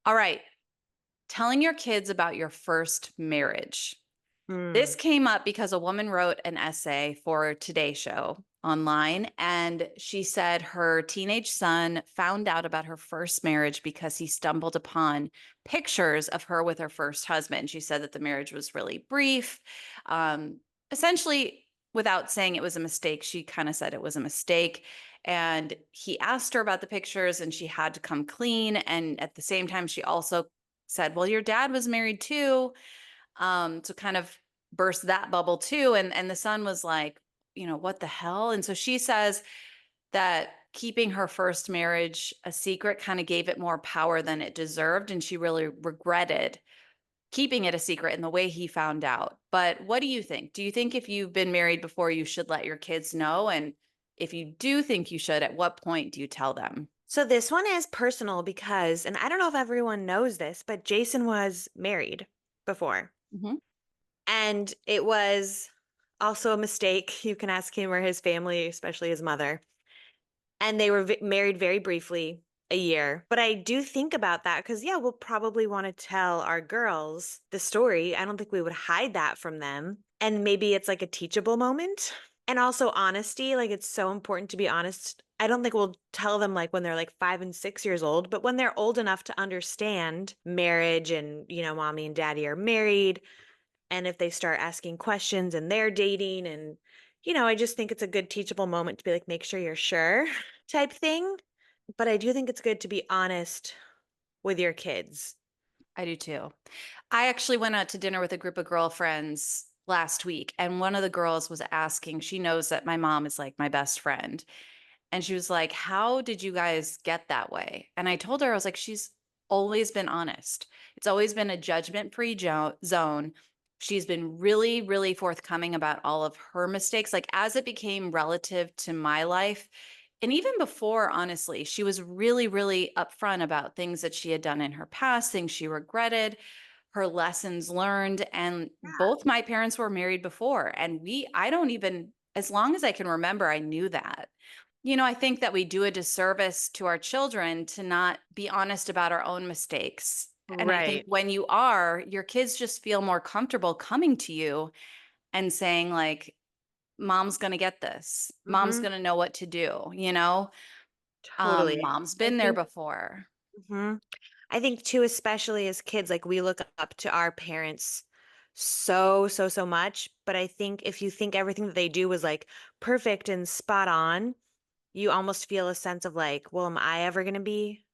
All right. Telling your kids about your first marriage. This Mm. came up because a woman wrote an essay for Today Show online, and she said her teenage son found out about her first marriage because he stumbled upon pictures of her with her first husband. She said that the marriage was really brief. Um, Essentially, without saying it was a mistake, she kind of said it was a mistake. And he asked her about the pictures, and she had to come clean. And at the same time, she also said, "Well, your dad was married too." To kind of burst that bubble too. And the son was like, what the hell? And so she says that keeping her first marriage a secret kind of gave it more power than it deserved. And she really regretted keeping it a secret in the way he found out. But what do you think? Do you think if you've been married before, you should let your kids know? And if you do think you should, at what point do you tell them? So this one is personal because, and I don't know if everyone knows this, but Jason was married before. Mhm. And it was also a mistake. You can ask him or his family, especially his mother. And they were married very briefly, a year. But I do think about that because, yeah, we'll probably want to tell our girls the story. I don't think we would hide that from them. And maybe it's like a teachable moment. And also honesty. Like, it's so important to be honest. I don't think we'll tell them like when they're like 5 and 6 years old, but when they're old enough to understand marriage and, mommy and daddy are married, and if they start asking questions and they're dating and I just think it's a good teachable moment to be like, make sure you're sure type thing. But I do think it's good to be honest with your kids. I do too. I actually went out to dinner with a group of girlfriends last week, and one of the girls was asking, she knows that my mom is like my best friend. And she was like, "How did you guys get that way?" And I told her, I was like, "She's always been honest. It's always been a judgment free zone. She's been really, really forthcoming about all of her mistakes. Like, as it became relative to my life, and even before, honestly, she was really, really upfront about things that she had done in her past, things she regretted, her lessons learned. And both my parents were married before. And I don't even, as long as I can remember, I knew that. I think that we do a disservice to our children to not be honest about our own mistakes. And I think Right. when you are, your kids just feel more comfortable coming to you and saying, like, mom's going to get this. Mom's Mm-hmm. going to know what to do, Totally. mom's I been there think, before. mhm. I think too, especially as kids, like we look up to our parents so, so, so much. But I think if you think everything that they do was like perfect and spot on, you almost feel a sense of like, well, am I ever going to be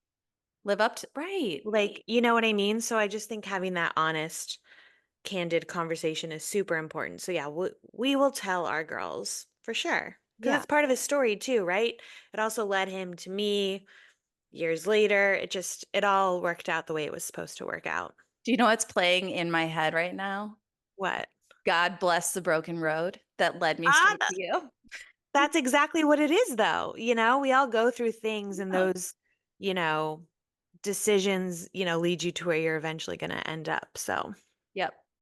Live up to, right. like, you know what I mean? So I just think having that honest, candid conversation is super important. So yeah, we will tell our girls for sure. Because Yeah. that's part of his story too, right? It also led him to me years later. It all worked out the way it was supposed to work out. Do you know what's playing in my head right now? What? God bless the broken road that led me Ah, straight to you. that's exactly what it is though. We all go through things and Yeah. those, you know, decisions, lead you to where you're eventually going to end up. So Yep.